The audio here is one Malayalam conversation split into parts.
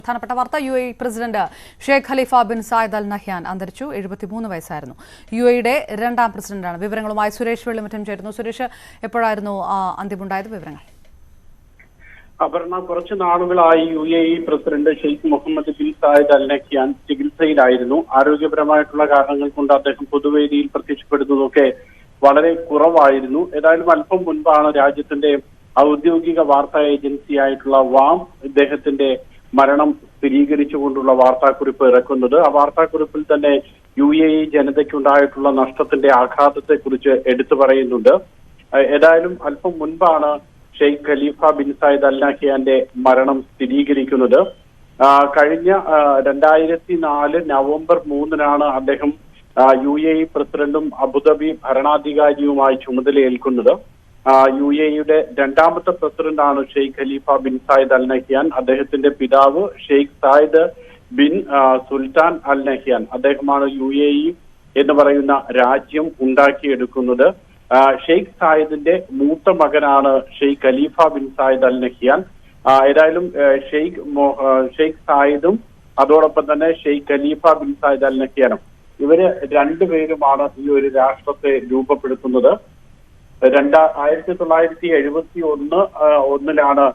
പ്രധാനപ്പെട്ട വാർത്ത UAE president Sheikh Khalifa bin Zayed Al Nahyan അന്തരിച്ചു. 73 വയസ്സായിരുന്നു. UAEയുടെ രണ്ടാം പ്രസിഡന്റാണ്. വിവരങ്ങളുമായി സുരേഷ് വെള്ളിമറ്റം ചേരുന്നു. സുരേഷ്, എപ്പോഴായിരുന്നു അന്ത്യമുണ്ടായത്? വിവരങ്ങൾ. അപർണ, കുറച്ചു നാളുകളായി UAE president Sheikh Mohammed bin Zayed Al Nahyan ചികിത്സയിലായിരുന്നു. ആരോഗ്യപരമായിട്ടുള്ള കാരണങ്ങൾ കൊണ്ട് അദ്ദേഹം പൊതുവേദിയിൽ പ്രത്യക്ഷപ്പെടുന്നതൊക്കെ വളരെ കുറവായിരുന്നു. ഏതായാലും അല്പം മുൻപാണ് രാജ്യത്തിന്റെ ഔദ്യോഗിക വാർത്താ ഏജൻസിയായിട്ടുള്ള വാം ഇദ്ദേഹത്തിന്റെ മരണം സ്ഥിരീകരിച്ചുകൊണ്ടുള്ള വാർത്താക്കുറിപ്പ് ഇറക്കുന്നത്. ആ വാർത്താക്കുറിപ്പിൽ തന്നെ UAE ജനതയ്ക്കുണ്ടായിട്ടുള്ള നഷ്ടത്തിന്റെ ആഘാതത്തെ കുറിച്ച് എടുത്തു പറയുന്നുണ്ട്. ഏതായാലും അല്പം മുൻപാണ് Sheikh Khalifa bin Zayed Al നഹ്യാന്റെ മരണം സ്ഥിരീകരിക്കുന്നത്. കഴിഞ്ഞ 2004 നവംബർ 3-നാണ് അദ്ദേഹം UAE പ്രസിഡന്റും അബുദാബി ഭരണാധികാരിയുമായി ചുമതലയേൽക്കുന്നത്. UAEയുടെ രണ്ടാമത്തെ പ്രസിഡന്റാണ് Sheikh Khalifa bin Zayed Al Nahyan. അദ്ദേഹത്തിന്റെ പിതാവ് Sheikh Zayed bin Sultan Al Nahyan. അദ്ദേഹമാണ് UAE എന്ന് പറയുന്ന രാജ്യം ഉണ്ടാക്കിയെടുക്കുന്നത്. ഷെയ്ഖ് സായിദിന്റെ മൂത്ത മകനാണ് Sheikh Khalifa bin Zayed Al Nahyan. ഏതായാലും ഷെയ്ഖ് സായിദും അതോടൊപ്പം തന്നെ Sheikh Khalifa bin Zayed Al നഹ്യാനും ഇവര് രണ്ടുപേരുമാണ് ഈ ഒരു രാഷ്ട്രത്തെ രൂപപ്പെടുത്തുന്നത്. 1971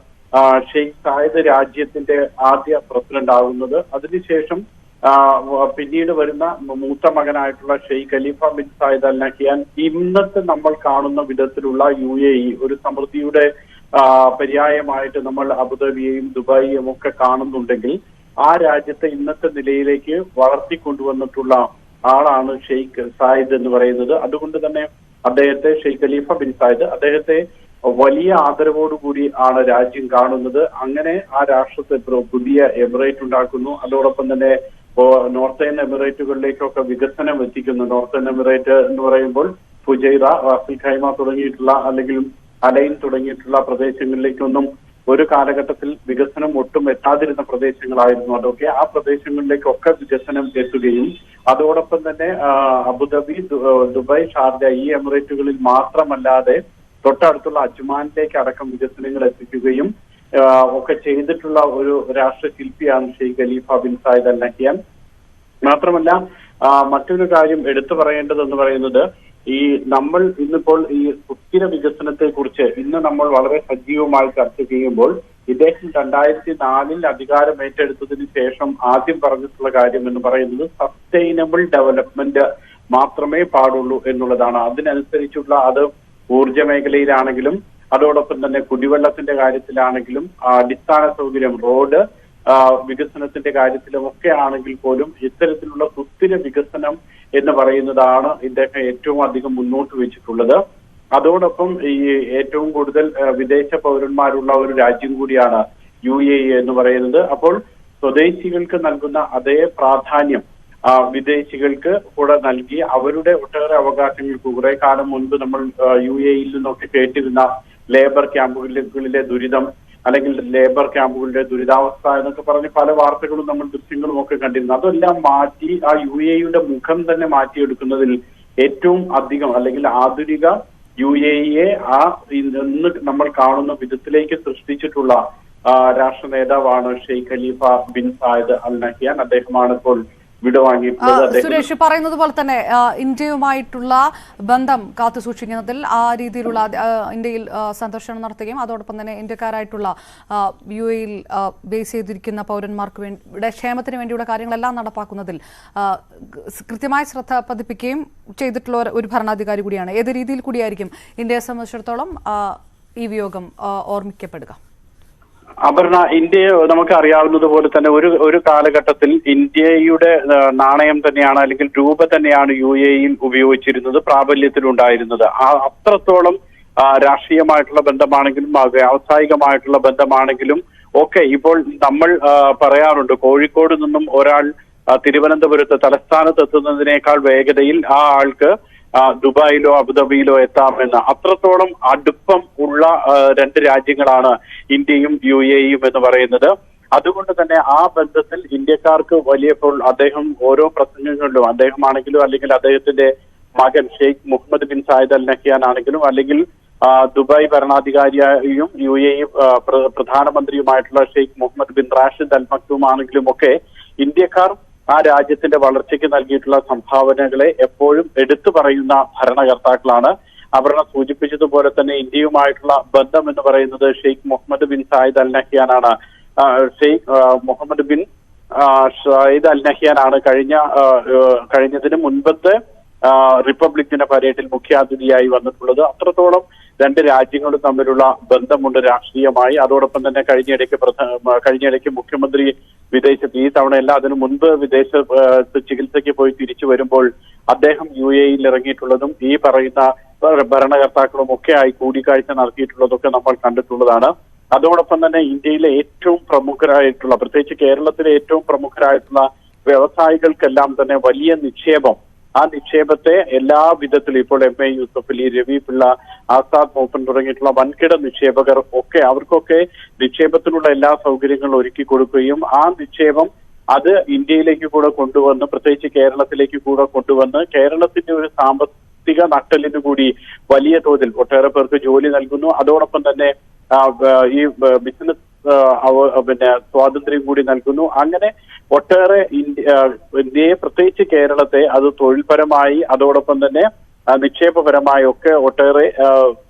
ഷെയ്ഖ് സായിദ് രാജ്യത്തിന്റെ ആദ്യ പ്രസിഡന്റ് ആകുന്നത്. അതിനുശേഷം പിന്നീട് വരുന്ന മൂത്ത മകനായിട്ടുള്ള Sheikh Khalifa bin Zayed Al Nahyan ഇന്നത്തെ നമ്മൾ കാണുന്ന വിധത്തിലുള്ള UAE ഒരു സമൃദ്ധിയുടെ പര്യായമായിട്ട് നമ്മൾ അബുദാബിയെയും ദുബായിയും ഒക്കെ കാണുന്നുണ്ടെങ്കിൽ ആ രാജ്യത്തെ ഇന്നത്തെ നിലയിലേക്ക് വളർത്തിക്കൊണ്ടുവന്നിട്ടുള്ള ആളാണ് ഷെയ്ഖ് സായിദ് എന്ന് പറയുന്നത്. അതുകൊണ്ട് തന്നെ അദ്ദേഹത്തെ ഷെയ്ഖ് ഖലീഫ ബിൻ സായിദ് അദ്ദേഹത്തെ വലിയ ആദരവോടുകൂടി ആണ് രാജ്യം കാണുന്നത്. അങ്ങനെ ആ രാഷ്ട്രത്തെ പുതിയ എമിറേറ്റ് ഉണ്ടാക്കുന്നു. അതോടൊപ്പം തന്നെ നോർത്തേൺ എമിറേറ്റുകളിലേക്കൊക്കെ വികസനം എത്തിക്കുന്നു. നോർത്തേൺ എമിറേറ്റ് എന്ന് പറയുമ്പോൾ ഫുജൈറ, റാസിൽ ഖൈമ തുടങ്ങിയിട്ടുള്ള അല്ലെങ്കിൽ അലൈൻ തുടങ്ങിയിട്ടുള്ള പ്രദേശങ്ങളിലേക്കൊന്നും ഒരു കാലഘട്ടത്തിൽ വികസനം ഒട്ടും എത്താതിരുന്ന പ്രദേശങ്ങളായിരുന്നു. അതൊക്കെ ആ പ്രദേശങ്ങളിലേക്കൊക്കെ വികസനം എത്തുകയും അതോടൊപ്പം തന്നെ അബുദാബി, ദുബായ്, ഷാർജ ഈ എമിറേറ്റുകളിൽ മാത്രമല്ലാതെ തൊട്ടടുത്തുള്ള അജ്മാനിലേക്ക് അടക്കം വികസനങ്ങൾ എത്തിക്കുകയും ഒക്കെ ചെയ്തിട്ടുള്ള ഒരു രാഷ്ട്രശില്പിയാണ് Sheikh Khalifa bin Zayed Al Nahyan. മാത്രമല്ല മറ്റൊരു കാര്യം എടുത്തു പറയേണ്ടതെന്ന് പറയുന്നത് ഈ നമ്മൾ ഇന്നിപ്പോൾ ഈ സുസ്ഥിര വികസനത്തെ കുറിച്ച് ഇന്ന് നമ്മൾ വളരെ സജീവമായി ചർച്ച ചെയ്യുമ്പോൾ ഇദ്ദേഹം 2004 അധികാരം ഏറ്റെടുത്തതിന് ശേഷം ആദ്യം പറഞ്ഞിട്ടുള്ള കാര്യം എന്ന് പറയുന്നത് സസ്റ്റൈനബിൾ ഡെവലപ്മെന്റ് മാത്രമേ പാടുള്ളൂ എന്നുള്ളതാണ്. അതിനനുസരിച്ചുള്ള അത് ഊർജ്ജ മേഖലയിലാണെങ്കിലും അതോടൊപ്പം തന്നെ കുടിവെള്ളത്തിന്റെ കാര്യത്തിലാണെങ്കിലും അടിസ്ഥാന സൗകര്യം, റോഡ് വികസനത്തിന്റെ കാര്യത്തിലും ഒക്കെ ആണെങ്കിൽ പോലും ഇത്തരത്തിലുള്ള സുസ്ഥിര വികസനം എന്ന് പറയുന്നതാണ് ഇദ്ദേഹം ഏറ്റവും അധികം മുന്നോട്ട് വെച്ചിട്ടുള്ളത്. അതോടൊപ്പം ഈ ഏറ്റവും കൂടുതൽ വിദേശ പൗരന്മാരുള്ള ഒരു രാജ്യം കൂടിയാണ് UAE എന്ന് പറയുന്നത്. അപ്പോൾ സ്വദേശികൾക്ക് നൽകുന്ന അതേ പ്രാധാന്യം വിദേശികൾക്ക് കൂടെ നൽകി അവരുടെ ഒട്ടേറെ അവകാശങ്ങൾക്ക് കുറെ കാലം മുൻപ് നമ്മൾ UAEയിൽ നിന്നൊക്കെ കേട്ടിരുന്ന ലേബർ ക്യാമ്പുകളിലെ ദുരിതം അല്ലെങ്കിൽ ലേബർ ക്യാമ്പുകളുടെ ദുരിതാവസ്ഥ എന്നൊക്കെ പറഞ്ഞ് പല വാർത്തകളും നമ്മൾ ദൃശ്യങ്ങളും ഒക്കെ കണ്ടിരുന്നു. അതെല്ലാം മാറ്റി ആ UAEയുടെ മുഖം തന്നെ മാറ്റിയെടുക്കുന്നതിൽ ഏറ്റവും അധികം അല്ലെങ്കിൽ ആധുനിക UAEയെ ആ ഇന്ന് നമ്മൾ കാണുന്ന വിധത്തിലേക്ക് സൃഷ്ടിച്ചിട്ടുള്ള രാഷ്ട്ര നേതാവാണ് Sheikh Khalifa bin Zayed Al Nahyan. അദ്ദേഹമാണ് ഇപ്പോൾ സുരേഷ് പറയുന്നത് പോലെ തന്നെ ഇന്ത്യയുമായിട്ടുള്ള ബന്ധം കാത്തുസൂക്ഷിക്കുന്നതിൽ ആ രീതിയിലുള്ള ഇന്ത്യയിൽ സന്ദർശനം നടത്തുകയും അതോടൊപ്പം തന്നെ ഇന്ത്യക്കാരായിട്ടുള്ള UAEയിൽ ബേസ് ചെയ്തിരിക്കുന്ന പൗരന്മാർക്ക് വേണ്ടി ക്ഷേമത്തിന് വേണ്ടിയുള്ള കാര്യങ്ങളെല്ലാം നടപ്പാക്കുന്നതിൽ കൃത്യമായ ശ്രദ്ധ പതിപ്പിക്കുകയും ചെയ്തിട്ടുള്ള ഒരു ഭരണാധികാരി കൂടിയാണ്. ഏത് രീതിയിൽ കൂടിയായിരിക്കും ഇന്ത്യയെ സംബന്ധിച്ചിടത്തോളം ഈ വിയോഗം ഓർമ്മിക്കപ്പെടുക? അപർണ, ഇന്ത്യ നമുക്ക് അറിയാവുന്നത് പോലെ തന്നെ ഒരു കാലഘട്ടത്തിൽ ഇന്ത്യയുടെ നാണയം തന്നെയാണ് അല്ലെങ്കിൽ രൂപ തന്നെയാണ് UAEയിൽ ഉപയോഗിച്ചിരുന്നത്, പ്രാബല്യത്തിലുണ്ടായിരുന്നത്. അത്രത്തോളം രാഷ്ട്രീയമായിട്ടുള്ള ബന്ധമാണെങ്കിലും വ്യാവസായികമായിട്ടുള്ള ബന്ധമാണെങ്കിലും ഒക്കെ ഇപ്പോൾ നമ്മൾ പറയാറുണ്ട് കോഴിക്കോട് നിന്നും ഒരാൾ തിരുവനന്തപുരത്ത് തലസ്ഥാനത്ത് എത്തുന്നതിനേക്കാൾ വേഗതയിൽ ആ ആൾക്ക് ദുബായിലോ അബുദാബിയിലോ എത്താമെന്ന്. അത്രത്തോളം അടുപ്പം ഉള്ള രണ്ട് രാജ്യങ്ങളാണ് ഇന്ത്യയും UAEയും എന്ന് പറയുന്നത്. അതുകൊണ്ട് തന്നെ ആ ബന്ധത്തിൽ ഇന്ത്യക്കാർക്ക് വലിയപ്പോൾ അദ്ദേഹം ഓരോ പ്രസംഗങ്ങളിലും അദ്ദേഹമാണെങ്കിലും അല്ലെങ്കിൽ അദ്ദേഹത്തിന്റെ മകൻ Sheikh Mohammed bin Zayed Al Nahyan ആണെങ്കിലും അല്ലെങ്കിൽ ദുബായ് ഭരണാധികാരിയും UAE പ്രധാനമന്ത്രിയുമായിട്ടുള്ള Sheikh Mohammed bin Rashid Al Maktoum ആണെങ്കിലും ഒക്കെ ഇന്ത്യക്കാർ ആ രാജ്യത്തിന്റെ വളർച്ചയ്ക്ക് നൽകിയിട്ടുള്ള സംഭാവനകളെ എപ്പോഴും എടുത്തു പറയുന്ന ഭരണകർത്താക്കളാണ്. അപർണ സൂചിപ്പിച്ചതുപോലെ തന്നെ ഇന്ത്യയുമായിട്ടുള്ള ബന്ധം എന്ന് പറയുന്നത് Sheikh Mohammed bin Zayed Al നഹ്യാനാണ്. Sheikh Mohammed bin Zayed Al നഹ്യാനാണ് കഴിഞ്ഞതിന് മുൻപത്തെ റിപ്പബ്ലിക് ദിന പരേഡിൽ മുഖ്യാതിഥിയായി വന്നിട്ടുള്ളത്. അത്രത്തോളം രണ്ട് രാജ്യങ്ങളും തമ്മിലുള്ള ബന്ധമുണ്ട് രാഷ്ട്രീയമായി. അതോടൊപ്പം തന്നെ കഴിഞ്ഞിടയ്ക്ക് മുഖ്യമന്ത്രി വിദേശത്ത്, ഈ തവണയല്ല അതിനു മുൻപ് വിദേശ ചികിത്സയ്ക്ക് പോയി തിരിച്ചു വരുമ്പോൾ അദ്ദേഹം UAEയിൽ ഇറങ്ങിയിട്ടുള്ളതും ഈ പറയുന്ന ഭരണകർത്താക്കളും ഒക്കെ ആയി കൂടിക്കാഴ്ച നടത്തിയിട്ടുള്ളതൊക്കെ നമ്മൾ കണ്ടിട്ടുള്ളതാണ്. അതോടൊപ്പം തന്നെ ഇന്ത്യയിലെ ഏറ്റവും പ്രമുഖരായിട്ടുള്ള, പ്രത്യേകിച്ച് കേരളത്തിലെ ഏറ്റവും പ്രമുഖരായിട്ടുള്ള വ്യവസായികൾക്കെല്ലാം തന്നെ വലിയ നിക്ഷേപം, ആ നിക്ഷേപത്തെ എല്ലാ വിധത്തിലും ഇപ്പോൾ MA യൂസഫ് അലി, രവി പിള്ള, ആസാദ് മൂപ്പൻ തുടങ്ങിയിട്ടുള്ള വൻകിട നിക്ഷേപകർ ഒക്കെ അവർക്കൊക്കെ നിക്ഷേപത്തിനുള്ള എല്ലാ സൗകര്യങ്ങളും ഒരുക്കി കൊടുക്കുകയും ആ നിക്ഷേപം അത് ഇന്ത്യയിലേക്ക് കൂടെ കൊണ്ടുവന്ന്, പ്രത്യേകിച്ച് കേരളത്തിലേക്ക് കൂടെ കൊണ്ടുവന്ന് കേരളത്തിന്റെ ഒരു സാമ്പത്തിക നട്ടലിന് കൂടി വലിയ തോതിൽ ഒട്ടേറെ പേർക്ക് ജോലി നൽകുന്നു. അതോടൊപ്പം തന്നെ ഈ ബിസിനസ് സ്വാതന്ത്ര്യം കൂടി നൽകുന്നു. അങ്ങനെ ഒട്ടേറെ ഇന്ത്യയെ, പ്രത്യേകിച്ച് കേരളത്തെ അത് തൊഴിൽപരമായി അതോടൊപ്പം തന്നെ നിക്ഷേപപരമായി ഒക്കെ ഒട്ടേറെ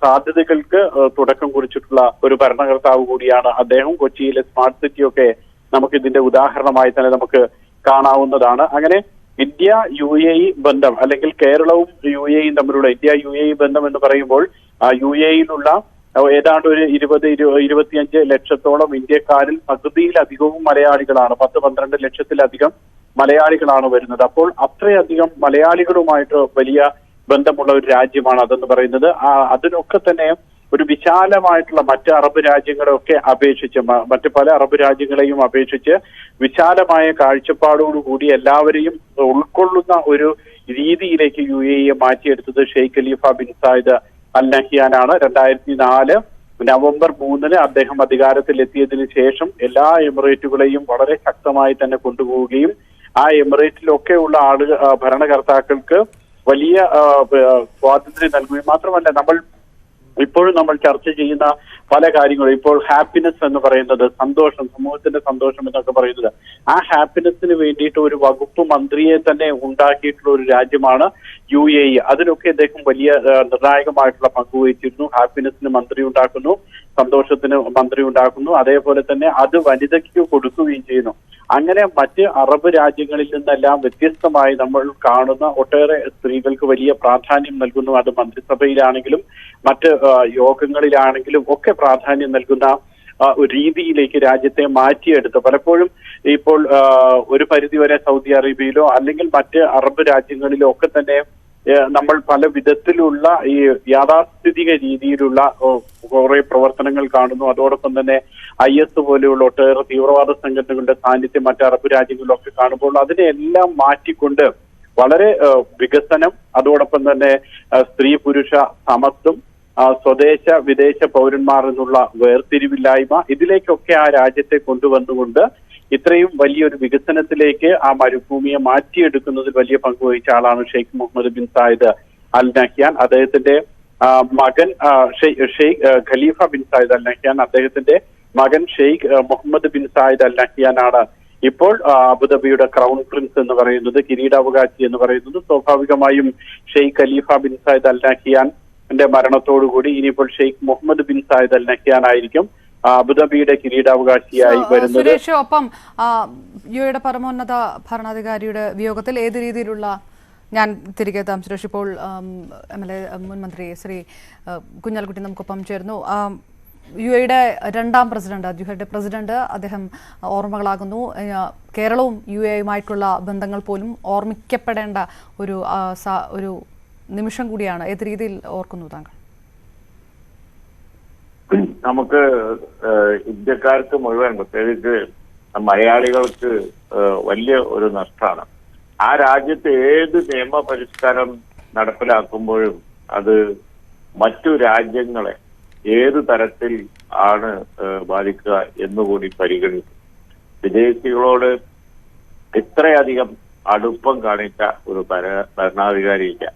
സാധ്യതകൾക്ക് തുടക്കം കുറിച്ചിട്ടുള്ള ഒരു ഭരണകർത്താവ് കൂടിയാണ് അദ്ദേഹം. കൊച്ചിയിലെ സ്മാർട്ട് സിറ്റി ഒക്കെ നമുക്ക് ഇതിന്റെ ഉദാഹരണമായി തന്നെ നമുക്ക് കാണാവുന്നതാണ്. അങ്ങനെ ഇന്ത്യ UAE ബന്ധം, അല്ലെങ്കിൽ കേരളവും UAEയും തമ്മിലുള്ള ഇന്ത്യ UAE ബന്ധം എന്ന് പറയുമ്പോൾ UAEയിലുള്ള ഏതാണ്ട് ഒരു 20-25 ലക്ഷത്തോളം ഇന്ത്യക്കാരിൽ പകുതിയിലധികവും മലയാളികളാണ്. 10-12 ലക്ഷത്തിലധികം മലയാളികളാണ് വരുന്നത്. അപ്പോൾ അത്രയധികം മലയാളികളുമായിട്ട് വലിയ ബന്ധമുള്ള ഒരു രാജ്യമാണ് അതെന്ന് പറയുന്നത്. അതിനൊക്കെ തന്നെ ഒരു വിശാലമായിട്ടുള്ള മറ്റ് അറബ് രാജ്യങ്ങളെയൊക്കെ അപേക്ഷിച്ച്, മറ്റ് പല അറബ് രാജ്യങ്ങളെയും അപേക്ഷിച്ച് വിശാലമായ കാഴ്ചപ്പാടോടുകൂടി എല്ലാവരെയും ഉൾക്കൊള്ളുന്ന ഒരു രീതിയിലേക്ക് UAE മാറ്റിയെടുത്തത് Sheikh Khalifa bin Zayed Al നഹ്യാനാണ്. 2004 നവംബർ 3 അദ്ദേഹം അധികാരത്തിലെത്തിയതിനു ശേഷം എല്ലാ എമിറേറ്റുകളെയും വളരെ ശക്തമായി തന്നെ കൊണ്ടുപോവുകയും ആ എമിറേറ്റിലൊക്കെയുള്ള ഭരണകർത്താക്കൾക്ക് വലിയ സ്വാതന്ത്ര്യം നൽകുകയും മാത്രമല്ല, ഇപ്പോഴും നമ്മൾ ചർച്ച ചെയ്യുന്ന പല കാര്യങ്ങളും, ഇപ്പോൾ ഹാപ്പിനെസ് എന്ന് പറയുന്നത്, സന്തോഷം, സമൂഹത്തിന്റെ സന്തോഷം എന്നൊക്കെ പറയുന്നത്, ആ ഹാപ്പിനെസ്സിന് വേണ്ടിയിട്ട് ഒരു വകുപ്പ് മന്ത്രിയെ തന്നെ ഉണ്ടാക്കിയിട്ടുള്ള ഒരു രാജ്യമാണ് UAE. അതിനൊക്കെ അദ്ദേഹം വലിയ നിർണായകമായിട്ടുള്ള പങ്കുവഹിച്ചിരുന്നു. ഹാപ്പിനെസ്സിന് മന്ത്രി ഉണ്ടാക്കുന്നു, സന്തോഷത്തിന് മന്ത്രി ഉണ്ടാക്കുന്നു, അതേപോലെ തന്നെ അത് വനിതയ്ക്ക് കൊടുക്കുകയും ചെയ്യുന്നു. അങ്ങനെ മറ്റ് അറബ് രാജ്യങ്ങളിൽ നിന്നെല്ലാം വ്യത്യസ്തമായി നമ്മൾ കാണുന്ന ഒട്ടേറെ സ്ത്രീകൾക്ക് വലിയ പ്രാധാന്യം നൽകുന്നു. അത് മന്ത്രിസഭയിലാണെങ്കിലും മറ്റ് യോഗങ്ങളിലാണെങ്കിലും ഒക്കെ പ്രാധാന്യം നൽകുന്ന ഒരു രീതിയിലേക്ക് രാജ്യത്തെ മാറ്റിയെടുത്ത്, പലപ്പോഴും ഇപ്പോൾ ഒരു പരിധിവരെ സൗദി അറേബ്യയിലോ അല്ലെങ്കിൽ മറ്റ് അറബ് രാജ്യങ്ങളിലോ ഒക്കെ തന്നെ നമ്മൾ പല വിധത്തിലുള്ള ഈ യാഥാസ്ഥിതിക രീതിയിലുള്ള കുറെ പ്രവർത്തനങ്ങൾ കാണുന്നു. അതോടൊപ്പം തന്നെ IS പോലെയുള്ള ഒട്ടേറെ തീവ്രവാദ സംഘടനകളുടെ സാന്നിധ്യം മറ്റ് അറബ് രാജ്യങ്ങളിലൊക്കെ കാണുമ്പോൾ അതിനെല്ലാം മാറ്റിക്കൊണ്ട് വളരെ വികസനം, അതോടൊപ്പം തന്നെ സ്ത്രീ പുരുഷ സമത്വം, സ്വദേശ വിദേശ പൗരന്മാർ എന്നുള്ള വേർതിരിവില്ലായ്മ, ഇതിലേക്കൊക്കെ ആ രാജ്യത്തെ കൊണ്ടുവന്നുകൊണ്ട് ഇത്രയും വലിയൊരു വികസനത്തിലേക്ക് ആ മരുഭൂമിയെ മാറ്റിയെടുക്കുന്നതിൽ വലിയ പങ്കുവഹിച്ച ആളാണ് Sheikh Mohammed bin Zayed Al Nahyan. അദ്ദേഹത്തിന്റെ മകൻ Sheikh Khalifa bin Zayed Al Nahyan, അദ്ദേഹത്തിന്റെ മകൻ Sheikh Mohammed bin Zayed Al നഹ്യാനാണ് ഇപ്പോൾ അബുദാബിയുടെ ക്രൗൺ പ്രിൻസ് എന്ന് പറയുന്നത്, കിരീടാവകാശി എന്ന് പറയുന്നത്. സ്വാഭാവികമായും Sheikh Khalifa bin Zayed Al നഹ്യാന്റെ മരണത്തോടുകൂടി ഇനിയിപ്പോൾ Sheikh Mohammed bin Zayed Al Nahyan ആയിരിക്കും അബുദാബിയുടെ കിരീടാവകാശിയായി വരുന്നത്. സുരേഷ്, ഒപ്പം UAEയുടെ പരമോന്നത ഭരണാധികാരിയുടെ വിയോഗത്തിൽ ഏത് രീതിയിലുള്ള, ഞാൻ തിരികെ എത്താം സുരേഷ്, ഇപ്പോൾ MLA മുൻ മന്ത്രി ശ്രീ കുഞ്ഞാലിക്കുട്ടി നമുക്കൊപ്പം ചേർന്നു. UAEയുടെ രണ്ടാം പ്രസിഡന്റ് അദ്ദേഹം ഓർമ്മകളാകുന്നു. കേരളവും UAEയുമായിട്ടുള്ള ബന്ധങ്ങൾ പോലും ഓർമ്മിക്കപ്പെടേണ്ട ഒരു നിമിഷം കൂടിയാണ്. ഏത് രീതിയിൽ ഓർക്കുന്നു താങ്കൾ? നമുക്ക് ഇന്ത്യക്കാർക്ക് മുഴുവൻ, പ്രത്യേകിച്ച് മലയാളികൾക്ക് വലിയ ഒരു നഷ്ടമാണ്. ആ രാജ്യത്ത് ഏത് നിയമ പരിഷ്കാരം നടപ്പിലാക്കുമ്പോഴും അത് മറ്റു രാജ്യങ്ങളെ ഏത് തരത്തിൽ ആണ് ബാധിക്കുക എന്നുകൂടി പരിഗണിക്കും. വിദേശികളോട് ഇത്രയധികം അടുപ്പം കാണിച്ച ഒരു ഭരണാധികാരിയില്ല.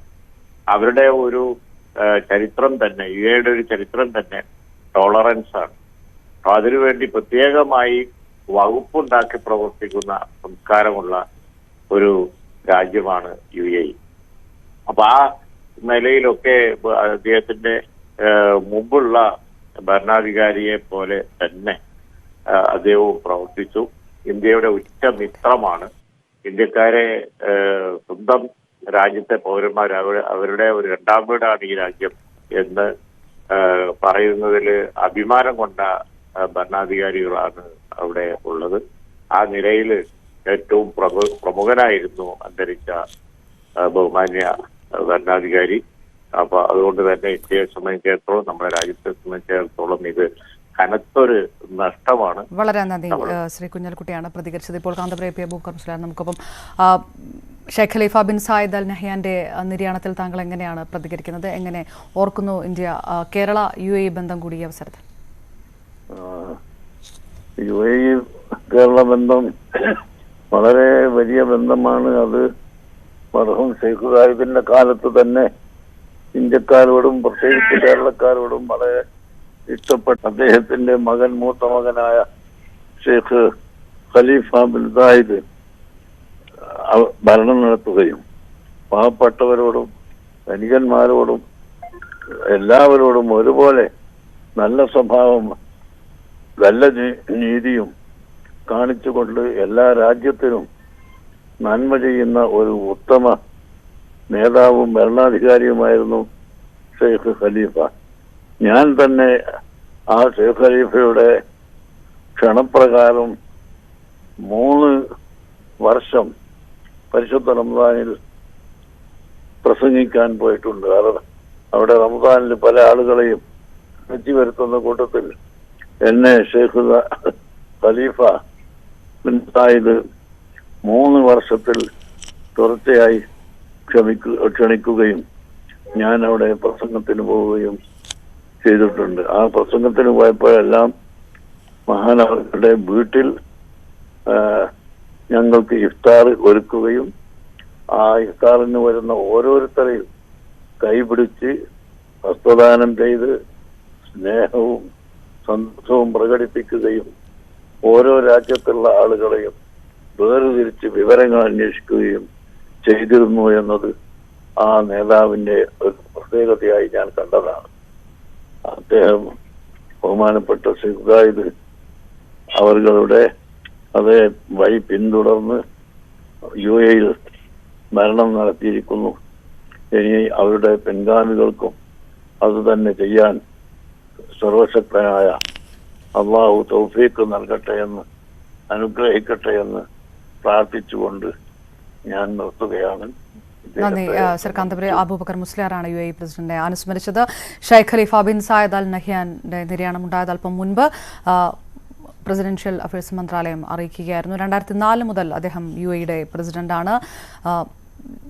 അവരുടെ ഒരു ചരിത്രം തന്നെ, യുഎയുടെ ഒരു ചരിത്രം തന്നെ ടോളറൻസ് ആണ്. അപ്പൊ അതിനുവേണ്ടി പ്രത്യേകമായി വകുപ്പുണ്ടാക്കി പ്രവർത്തിക്കുന്ന സംസ്കാരമുള്ള ഒരു രാജ്യമാണ് UAE. അപ്പൊ ആ നിലയിലൊക്കെ അദ്ദേഹത്തിന്റെ മുമ്പുള്ള ഭരണാധികാരിയെ പോലെ തന്നെ അദ്ദേഹവും പ്രവർത്തിച്ചു. ഇന്ത്യയുടെ ഉറ്റ മിത്രമാണ്. ഇന്ത്യക്കാരെ സ്വന്തം രാജ്യത്തെ പൗരന്മാർ, അവരുടെ ഒരു രണ്ടാം വീടാണ് ഈ രാജ്യം എന്ന് പറയുന്നതിൽ അഭിമാനം കൊണ്ട ഭരണാധികാരികളാണ് അവിടെ ഉള്ളത്. ആ നിലയിൽ ഏറ്റവും പ്രമുഖനായിരുന്നു അന്തരിച്ച ബഹുമാന്യ ഭരണാധികാരി. അപ്പൊ അതുകൊണ്ട് തന്നെ ഇന്ത്യയെ സംബന്ധിച്ചിടത്തോളം, നമ്മുടെ രാജ്യത്തെ സംബന്ധിച്ചിടത്തോളം ഇത് കനത്തൊരു നഷ്ടമാണ്. വളരെ നന്ദി. ശ്രീ കുഞ്ഞാലിക്കുട്ടിയാണ് പ്രതികരിച്ചത്. ഇപ്പോൾ കാന്തപുരം അബൂബക്കർ മുസ്ലിയാർ നമുക്കൊപ്പം. Sheikh Khalifa bin Zayed Al നഹ്യാന്റെ നിര്യാണത്തിൽ താങ്കൾ എങ്ങനെയാണ് പ്രതികരിക്കുന്നത്? എങ്ങനെ ഓർക്കുന്നു ഇന്ത്യ കേരള UAE ബന്ധം കൂടി ഈ അവസരത്തിൽ? UAE കേരള ബന്ധം വളരെ വലിയ ബന്ധമാണ്. അത് മർഹൂം ഷെയ്ഖ് സായിദിന്റെ കാലത്ത് തന്നെ ഇന്ത്യക്കാരോടും പ്രത്യേകിച്ച് കേരളക്കാരോടും വളരെ ഇഷ്ടപ്പെട്ട അദ്ദേഹത്തിന്റെ മകൻ, മൂത്ത മകനായ ഷെയ്ഖ് ഖലീഫ ബിൻ സായിദ് ഭരണം നടത്തുകയും പാവപ്പെട്ടവരോടും ധനികന്മാരോടും എല്ലാവരോടും ഒരുപോലെ നല്ല സ്വഭാവം, നല്ല നീതിയും കാണിച്ചുകൊണ്ട് എല്ലാ രാജ്യത്തിനും നന്മ ചെയ്യുന്ന ഒരു ഉത്തമ നേതാവും ഭരണാധികാരിയുമായിരുന്നു ഷെയ്ഖ് ഖലീഫ. ഞാൻ തന്നെ ആ ഷെയ്ഖ് ഖലീഫയുടെ ക്ഷണപ്രകാരം 3 വർഷം പരിശുദ്ധ റമദാനിൽ പ്രസംഗിക്കാൻ പോയിട്ടുണ്ട്. അവിടെ റമദാനിൽ പല ആളുകളെയും വെച്ചു വരുത്തുന്ന കൂട്ടത്തിൽ എന്നെ ഷെയ്ഖ് ഖലീഫ ബിൻ സായിദ് 3 വർഷത്തിൽ തുടർച്ചയായി ക്ഷണിക്കുകയും ഞാൻ അവിടെ പ്രസംഗത്തിന് പോവുകയും ചെയ്തിട്ടുണ്ട്. ആ പ്രസംഗത്തിന് പോയപ്പോഴെല്ലാം മഹാനവരുടെ വീട്ടിൽ ഞങ്ങൾക്ക് ഇഫ്താർ ഒരുക്കുകയും ആ ഇഫ്താറിന് വരുന്ന ഓരോരുത്തരെയും കൈപിടിച്ച് വസ്ത്രദാനം ചെയ്ത് സ്നേഹവും സന്തോഷവും പ്രകടിപ്പിക്കുകയും ഓരോ രാജ്യത്തുള്ള ആളുകളെയും വേർതിരിച്ച് വിവരങ്ങൾ അന്വേഷിക്കുകയും ചെയ്തിരുന്നു എന്നത് ആ നേതാവിന്റെ ഒരു പ്രത്യേകതയായി ഞാൻ കണ്ടതാണ്. അദ്ദേഹം ബഹുമാനപ്പെട്ട ഷെയ്ഖ് സായിദ് അവരുടെ അതേ വഴി പിന്തുടർന്ന് UAE ഭരണം നടത്തിയിരിക്കുന്നു. ഇനി അവരുടെ പിൻഗാമികൾക്കും അതുതന്നെ ചെയ്യാൻ സർവശക്തനായ അള്ളാഹു തൗഫീഖ് നൽകട്ടെ എന്ന്, അനുഗ്രഹിക്കട്ടെ എന്ന് പ്രാർത്ഥിച്ചുകൊണ്ട് ഞാൻ നിർത്തുകയാണ്. നന്ദി. സർ കാന്തപുരം അബൂബക്കർ മുസ്ലിയാറാണ് UAE പ്രസിഡന്റിനെ അനുസ്മരിച്ചത്. Sheikh Khalifa bin Zayed Al നഹ്യാന്റെ നിര്യാണമുണ്ടായത് അല്പം മുൻപ് പ്രസിഡൻഷ്യൽ അഫയേഴ്സ് മന്ത്രാലയം അറിയിക്കുകയായിരുന്നു. 2004 മുതൽ അദ്ദേഹം UAEയുടെ പ്രസിഡന്റാണ്.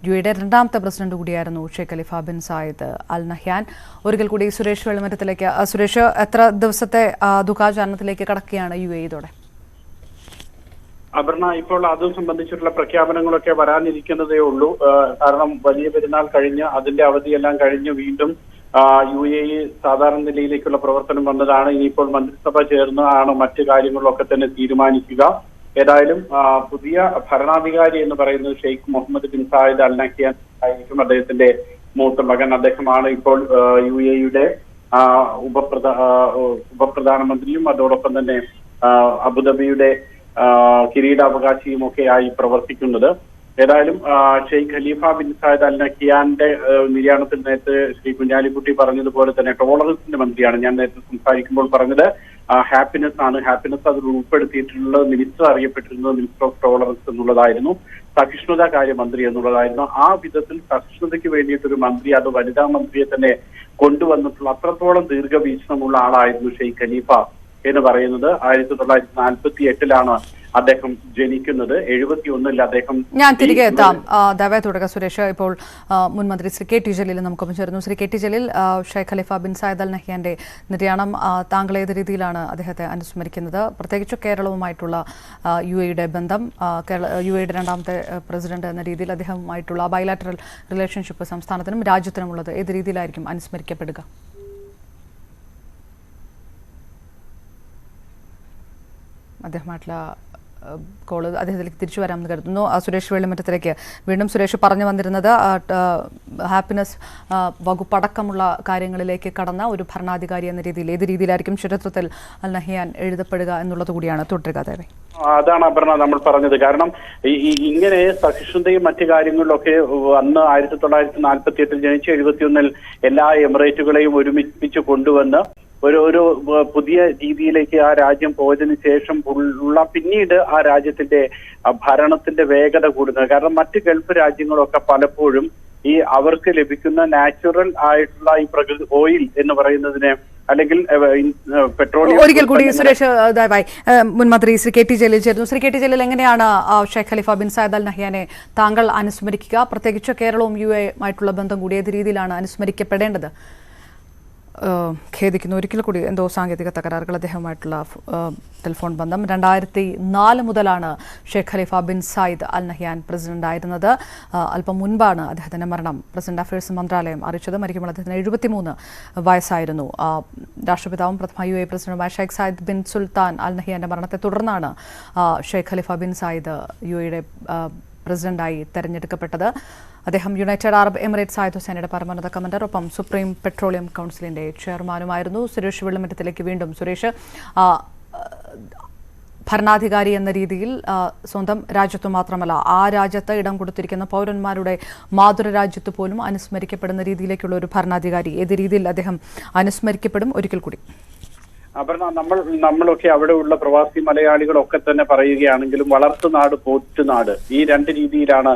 UAEയുടെ 2ാമത്തെ പ്രസിഡന്റ് കൂടിയായിരുന്നു Sheikh Khalifa bin Zayed Al Nahyan. ഒരിക്കൽ കൂടി സുരേഷ് വെള്ളിമറ്റത്തിലേക്ക്. സുരേഷ്, എത്ര ദിവസത്തെ ദുഃഖാചരണത്തിലേക്ക് കടക്കുകയാണ് UAE ഇതോടെ? അപർണ, ഇപ്പോൾ അത് സംബന്ധിച്ചിട്ടുള്ള പ്രഖ്യാപനങ്ങളൊക്കെ വരാനിരിക്കുന്നതേ ഉള്ളൂ. കാരണം വലിയ പെരുന്നാൾ കഴിഞ്ഞ് അതിന്റെ അവധിയെല്ലാം കഴിഞ്ഞ് വീണ്ടും UAE സാധാരണ നിലയിലേക്കുള്ള പ്രവർത്തനം വന്നതാണ്. ഇനിയിപ്പോൾ മന്ത്രിസഭ ചേർന്നാണ് മറ്റു കാര്യങ്ങളൊക്കെ തന്നെ തീരുമാനിക്കുക. ഏതായാലും പുതിയ ഭരണാധികാരി എന്ന് പറയുന്നത് Sheikh Mohammed bin Zayed Al Nahyan ആയിരിക്കും. അദ്ദേഹത്തിന്റെ മൂത്ത മകൻ. അദ്ദേഹമാണ് ഇപ്പോൾ UAEയുടെ ഉപപ്രധാനമന്ത്രിയും അതോടൊപ്പം തന്നെ അബുദാബിയുടെ കിരീടാവകാശിയും ഒക്കെ ആയി പ്രവർത്തിക്കുന്നത്. ഏതായാലും Sheikh Khalifa bin Zayed Al നഹ്യാന്റെ നിര്യാണത്തിൽ നേരത്തെ ശ്രീ കുഞ്ഞാലിക്കുട്ടി പറഞ്ഞതുപോലെ തന്നെ ടോളറൻസിന്റെ മന്ത്രിയാണ്. ഞാൻ നേരത്തെ സംസാരിക്കുമ്പോൾ പറഞ്ഞത് ഹാപ്പിനെസ് ആണ്. ഹാപ്പിനെസ് അതിൽ ഉൾപ്പെടുത്തിയിട്ടുള്ളത് മിനിസ്റ്റർ അറിയപ്പെട്ടിരുന്നത് മിനിസ്റ്റർ ഓഫ് ടോളറൻസ് എന്നുള്ളതായിരുന്നു. സഹിഷ്ണുതാ കാര്യമന്ത്രി എന്നുള്ളതായിരുന്നു. ആ വിധത്തിൽ സഹിഷ്ണുതയ്ക്ക് വേണ്ടിയിട്ടൊരു മന്ത്രി, അത് വനിതാ മന്ത്രിയെ തന്നെ കൊണ്ടുവന്നിട്ടുള്ള അത്രത്തോളം ദീർഘവീക്ഷണമുള്ള ആളായിരുന്നു ഷെയ്ഖ് ഖലീഫ എന്ന് പറയുന്നത്. 1948 അദ്ദേഹം ജനിക്കുന്നത്. 71 അദ്ദേഹം. ഞാൻ തിരികെ എത്താം. ദയവായി തുടരുക സുരേഷ്. ഇപ്പോൾ മുൻ മന്ത്രി ശ്രീ കെ ടി ജലീൽ നമുക്കൊപ്പം ചേരുന്നു. Shri K T Jaleel, Sheikh Khalifa bin Sayyid Al നഹ്യാന്റെ നിര്യാണം താങ്കൾ ഏത് രീതിയിലാണ് അദ്ദേഹത്തെ അനുസ്മരിക്കുന്നത്? പ്രത്യേകിച്ച് കേരളവുമായിട്ടുള്ള UAE ബന്ധം, UAE രണ്ടാമത്തെ പ്രസിഡന്റ് എന്ന രീതിയിൽ അദ്ദേഹവുമായിട്ടുള്ള ബൈലാറ്ററൽ റിലേഷൻഷിപ്പ് സംസ്ഥാനത്തിനും രാജ്യത്തിനുമുള്ളത് ഏത് രീതിയിലായിരിക്കും അനുസ്മരിക്കപ്പെടുക? അദ്ദേഹമായിട്ടുള്ള കോള് അദ്ദേഹത്തിലേക്ക് തിരിച്ചു വരാമെന്ന് കരുതുന്നു. സുരേഷ് വെള്ളിമറ്റത്തിലേക്ക് വീണ്ടും. സുരേഷ് പറഞ്ഞു വന്നിരുന്നത് ഹാപ്പിനെസ് വകുപ്പടക്കമുള്ള കാര്യങ്ങളിലേക്ക് കടന്ന ഒരു ഭരണാധികാരി എന്ന രീതിയിൽ ഏത് രീതിയിലായിരിക്കും ചരിത്രത്തിൽ അൽ നഹ്യാൻ എഴുതപ്പെടുക എന്നുള്ളത് കൂടിയാണ്. തുടരുക ദയവേ. അതാണ് അപർണ നമ്മൾ പറഞ്ഞത്. കാരണം ഇങ്ങനെ സഹിഷ്ണുതയും മറ്റു കാര്യങ്ങളിലൊക്കെ അന്ന് 1948 ജനിച്ച് 71 എല്ലാ എമിറേറ്റുകളെയും ഒരുമിപ്പിച്ച് കൊണ്ടുവന്ന് ഒരു പുതിയ രീതിയിലേക്ക് ആ രാജ്യം പോയതിനു ശേഷം ഉള്ള പിന്നീട് ആ രാജ്യത്തിന്റെ ഭരണത്തിന്റെ വേഗത കൂടുന്നത്. കാരണം മറ്റ് ഗൾഫ് രാജ്യങ്ങളൊക്കെ പലപ്പോഴും ഈ അവർക്ക് ലഭിക്കുന്ന നാച്ചുറൽ ആയിട്ടുള്ള ഈ പ്രകൃതി ഓയിൽ എന്ന് പറയുന്നതിനെ അല്ലെങ്കിൽ പെട്രോളിയം. ഒരിക്കൽ കൂടി സുരേഷ് ദയവായി. മുൻ മന്ത്രി ശ്രീ കെ ടി ജലീൽ ചേരുന്നു. ശ്രീ കെ ടി ജലീൽ, എങ്ങനെയാണ് ഷെയ്ഖ് ഖലീഫ ബിൻ സയ്യിദ് അൽ നഹ്യാനെ താങ്കൾ അനുസ്മരിക്കുക? പ്രത്യേകിച്ച് കേരളവും UAE ആയിട്ടുള്ള ബന്ധം കൂടി ഏത് രീതിയിലാണ് അനുസ്മരിക്കപ്പെടേണ്ടത്? ഖേദിക്കുന്നു. ഒരിക്കൽ കൂടി എന്തോ സാങ്കേതിക തകരാറുകൾ. അദ്ദേഹവുമായിട്ടുള്ള ടെലിഫോൺ ബന്ധം. 2004 മുതലാണ് Sheikh Khalifa bin Sayyid Al Nahyan president ആയിരുന്നത്. അല്പം മുൻപാണ് അദ്ദേഹത്തിന്റെ മരണം പ്രസിഡന്റ് അഫയേഴ്സ് മന്ത്രാലയം അറിയിച്ചത്. മരിക്കുമ്പോൾ അദ്ദേഹത്തിന് 73 വയസ്സായിരുന്നു. രാഷ്ട്രപിതാവും പ്രഥമ UAE പ്രസിഡന്റുമായ Sheikh Zayed bin Sultan Al നഹ്യാന്റെ മരണത്തെ തുടർന്നാണ് Sheikh Khalifa bin Zayed UAE പ്രസിഡന്റായി തെരഞ്ഞെടുക്കപ്പെട്ടത്. അദ്ദേഹം യുണൈറ്റഡ് അറബ് എമിറേറ്റ്സ് സായുധസേനയുടെ പരമോന്നത കമാൻഡർ, ഒപ്പം സുപ്രീം പെട്രോളിയം കൗൺസിലിന്റെ ചെയർമാനുമായിരുന്നു. സുരേഷ് വെള്ളിമറ്റത്തിലേക്ക് വീണ്ടും. സുരേഷ്, ഭരണാധികാരി എന്ന രീതിയിൽ സ്വന്തം രാജ്യത്തു മാത്രമല്ല ആ രാജ്യത്ത് ഇടം കൊടുത്തിരിക്കുന്ന പൗരന്മാരുടെ മാതൃരാജ്യത്ത് പോലും അനുസ്മരിക്കപ്പെടുന്ന രീതിയിലേക്കുള്ള ഒരു ഭരണാധികാരി, ഏത് രീതിയിൽ അദ്ദേഹം അനുസ്മരിക്കപ്പെടും? ഒരിക്കൽ കൂടി. അപർണ, നമ്മളൊക്കെ അവിടെയുള്ള പ്രവാസി മലയാളികളൊക്കെ തന്നെ പറയുകയാണെങ്കിലും വളർത്തുനാട് പോറ്റുനാട് ഈ രണ്ട് രീതിയിലാണ്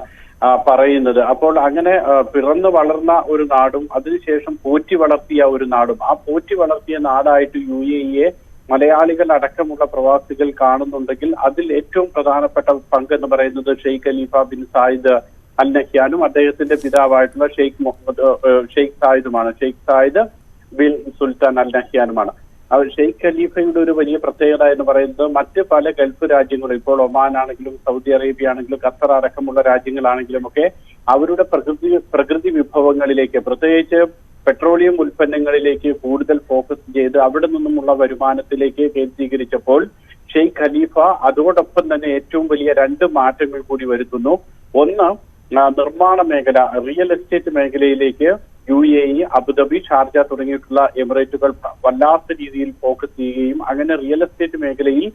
പറയുന്നത്. അപ്പോൾ അങ്ങനെ പിറന്നു വളർന്ന ഒരു നാടും അതിനുശേഷം പോറ്റി വളർത്തിയ ഒരു നാടും, ആ പോറ്റി വളർത്തിയ നാടായിട്ട് UAE മലയാളികൾ അടക്കമുള്ള പ്രവാസികൾ കാണുന്നുണ്ടെങ്കിൽ അതിൽ ഏറ്റവും പ്രധാനപ്പെട്ട പങ്കെന്ന് പറയുന്നത് Sheikh Khalifa bin Sayyid Al നഹ്യാനും അദ്ദേഹത്തിന്റെ പിതാവായിട്ടുള്ള ഷെയ്ഖ് സായിദുമാണ്. Sheikh Zayed bin Sultan Al നഹ്യാനുമാണ്. ഷെയ്ഖ് ഖലീഫയുടെ ഒരു വലിയ പ്രത്യേകത എന്ന് പറയുന്നത് മറ്റ് പല ഗൾഫ് രാജ്യങ്ങളും, ഇപ്പോൾ ഒമാൻ ആണെങ്കിലും സൗദി അറേബ്യ ആണെങ്കിലും ഖത്തർ അടക്കമുള്ള രാജ്യങ്ങളാണെങ്കിലും ഒക്കെ അവരുടെ പ്രകൃതി വിഭവങ്ങളിലേക്ക്, പ്രത്യേകിച്ച് പെട്രോളിയം ഉൽപ്പന്നങ്ങളിലേക്ക് കൂടുതൽ ഫോക്കസ് ചെയ്ത് അവിടെ നിന്നുമുള്ള വരുമാനത്തിലേക്ക് കേന്ദ്രീകരിച്ചപ്പോൾ ഷെയ്ഖ് ഖലീഫ അതോടൊപ്പം തന്നെ ഏറ്റവും വലിയ 2 മാറ്റങ്ങൾ കൂടി വരുത്തുന്നു. ഒന്ന്, നിർമ്മാണ മേഖല, റിയൽ എസ്റ്റേറ്റ് മേഖലയിലേക്ക് UAE, അബുദാബി, ഷാർജ തുടങ്ങിയിട്ടുള്ള എമിറേറ്റുകൾ വല്ലാത്ത രീതിയിൽ ഫോക്കസ് ചെയ്യുകയും അങ്ങനെ റിയൽ എസ്റ്റേറ്റ് മേഖലയിൽ